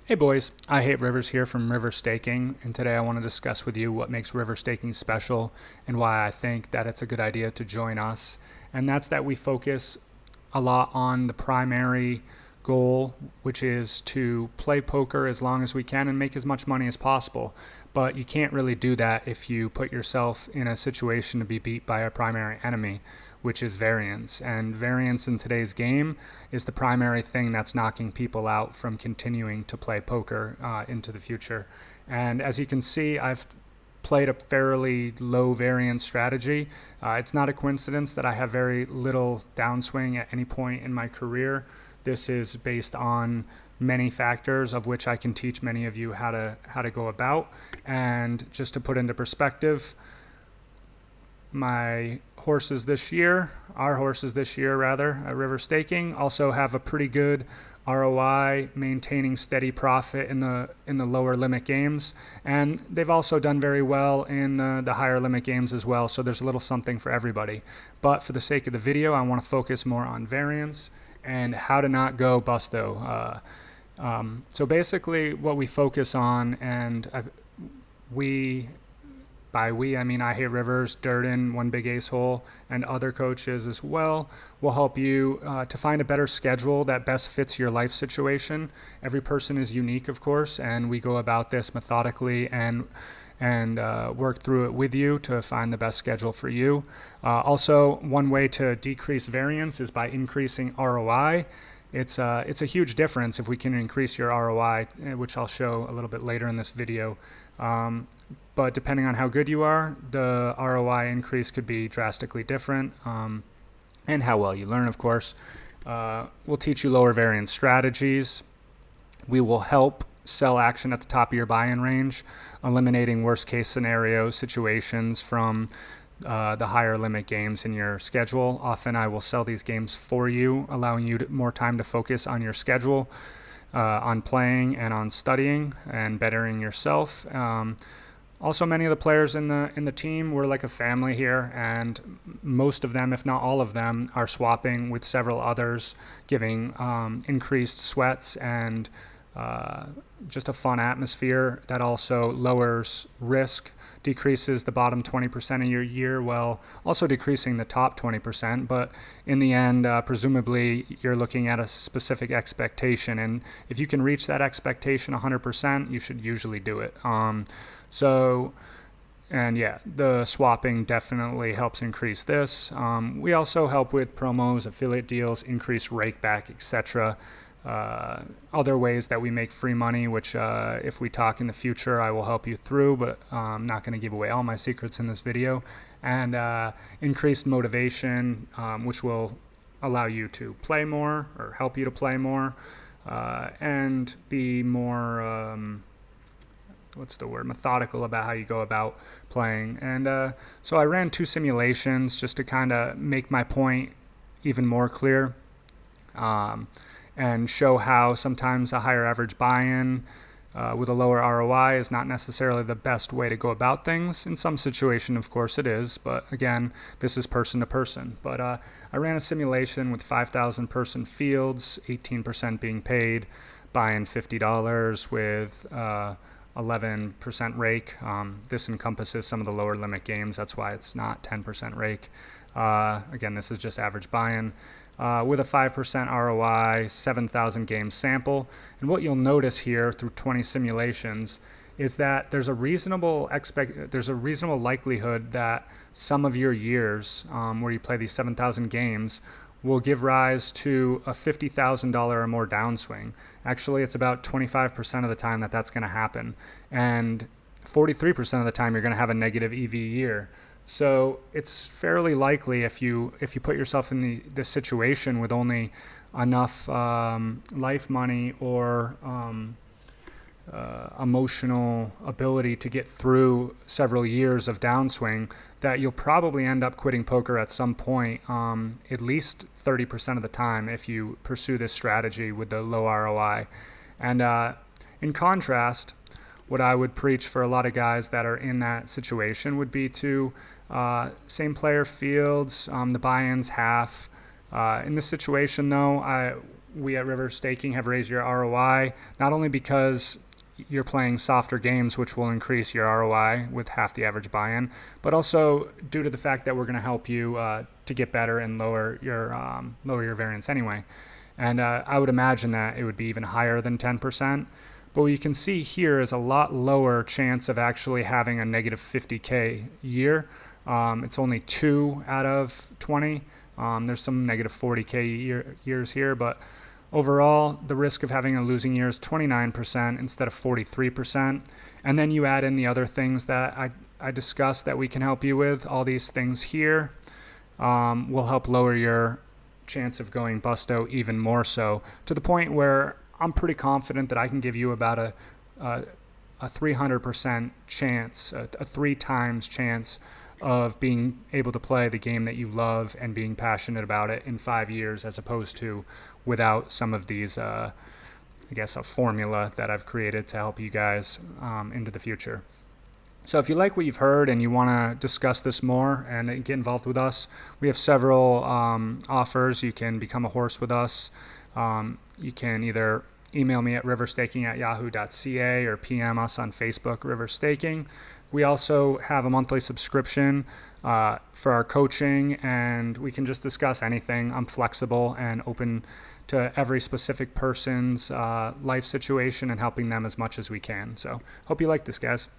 Hey boys, I Hate Rivers here from River Staking, and today I want to discuss with you what makes river staking special and why I think that it's a good idea to join us. And that's that we focus a lot on the primary goal, which is to play poker as long as we can and make as much money as possible. But you can't really do that if you put yourself in a situation to be beat by a primary enemy, which is variance. And variance in today's game is the primary thing that's knocking people out from continuing to play poker into the future. And as you can see, I've played a fairly low variance strategy. It's not a coincidence that I have very little downswing at any point in my career. This is based on many factors, of which I can teach many of you how to go about. And just to put into perspective, our horses this year rather, at River Staking, also have a pretty good ROI, maintaining steady profit in the lower limit games, and they've also done very well in the higher limit games as well. So there's a little something for everybody. But for the sake of the video, I want to focus more on variance and how to not go busto. So basically, what we focus on, and by we, I mean I Hate Rivers, Durden, One Big Ace Hole, and other coaches as well, will help you to find a better schedule that best fits your life situation. Every person is unique, of course, and we go about this methodically and work through it with you to find the best schedule for you. Also, one way to decrease variance is by increasing ROI. It's a huge difference if we can increase your ROI, which I'll show a little bit later in this video. But depending on how good you are, the ROI increase could be drastically different, and how well you learn, of course. We'll teach you lower variance strategies. We will help sell action at the top of your buy-in range, eliminating worst case scenario situations from the higher limit games in your schedule. Often I will sell these games for you, allowing you more time to focus on your schedule, on playing and on studying and bettering yourself. Also, many of the players in the team, we're like a family here, and most of them, if not all of them, are swapping with several others, giving increased sweats and just a fun atmosphere that also lowers risk, decreases the bottom 20% of your year while also decreasing the top 20%. But in the end, presumably, you're looking at a specific expectation, and if you can reach that expectation 100%, you should usually do it. And yeah, the swapping definitely helps increase this. We also help with promos, affiliate deals, increased rake back, etc. Other ways that we make free money, which if we talk in the future, I will help you through, but I'm not going to give away all my secrets in this video. And increased motivation, which will allow you to play more or help you to play more, and be more methodical about how you go about playing. And so I ran 2 simulations just to kind of make my point even more clear, and show how sometimes a higher average buy-in with a lower ROI is not necessarily the best way to go about things. In some situation, of course, it is, but again, this is person to person. But I ran a simulation with 5,000 person fields, 18% being paid, buy-in $50 with 11% rake. This encompasses some of the lower limit games. That's why it's not 10% rake. Again, this is just average buy-in. With a 5% ROI, 7,000 game sample. And what you'll notice here through 20 simulations is that there's a reasonable likelihood that some of your years where you play these 7,000 games will give rise to a $50,000 or more downswing. Actually, it's about 25% of the time that that's going to happen, and 43% of the time you're going to have a negative EV year. So it's fairly likely, if you put yourself in this situation with only enough life money or emotional ability to get through several years of downswing, that you'll probably end up quitting poker at some point, at least 30% of the time, if you pursue this strategy with the low ROI. And in contrast, what I would preach for a lot of guys that are in that situation would be to same player fields, the buy-ins half. In this situation, though, we at River Staking have raised your ROI, not only because you're playing softer games, which will increase your ROI with half the average buy-in, but also due to the fact that we're going to help you to get better and lower your variance anyway. And I would imagine that it would be even higher than 10%. But what you can see here is a lot lower chance of actually having a negative 50K year. It's only 2 out of 20. There's some negative 40K years here, but overall, the risk of having a losing year is 29% instead of 43%. And then you add in the other things that I discussed that we can help you with. All these things here will help lower your chance of going busto even more so, to the point where I'm pretty confident that I can give you about a 300% chance, a 3 times chance of being able to play the game that you love and being passionate about it in 5 years, as opposed to without some of these, I guess, a formula that I've created to help you guys into the future. So if you like what you've heard and you want to discuss this more and get involved with us, we have several offers. You can become a horse with us. You can either email me at riverstaking@yahoo.ca or PM us on Facebook, River Staking. We also have a monthly subscription for our coaching, and we can just discuss anything. I'm flexible and open to every specific person's life situation and helping them as much as we can. So hope you like this, guys.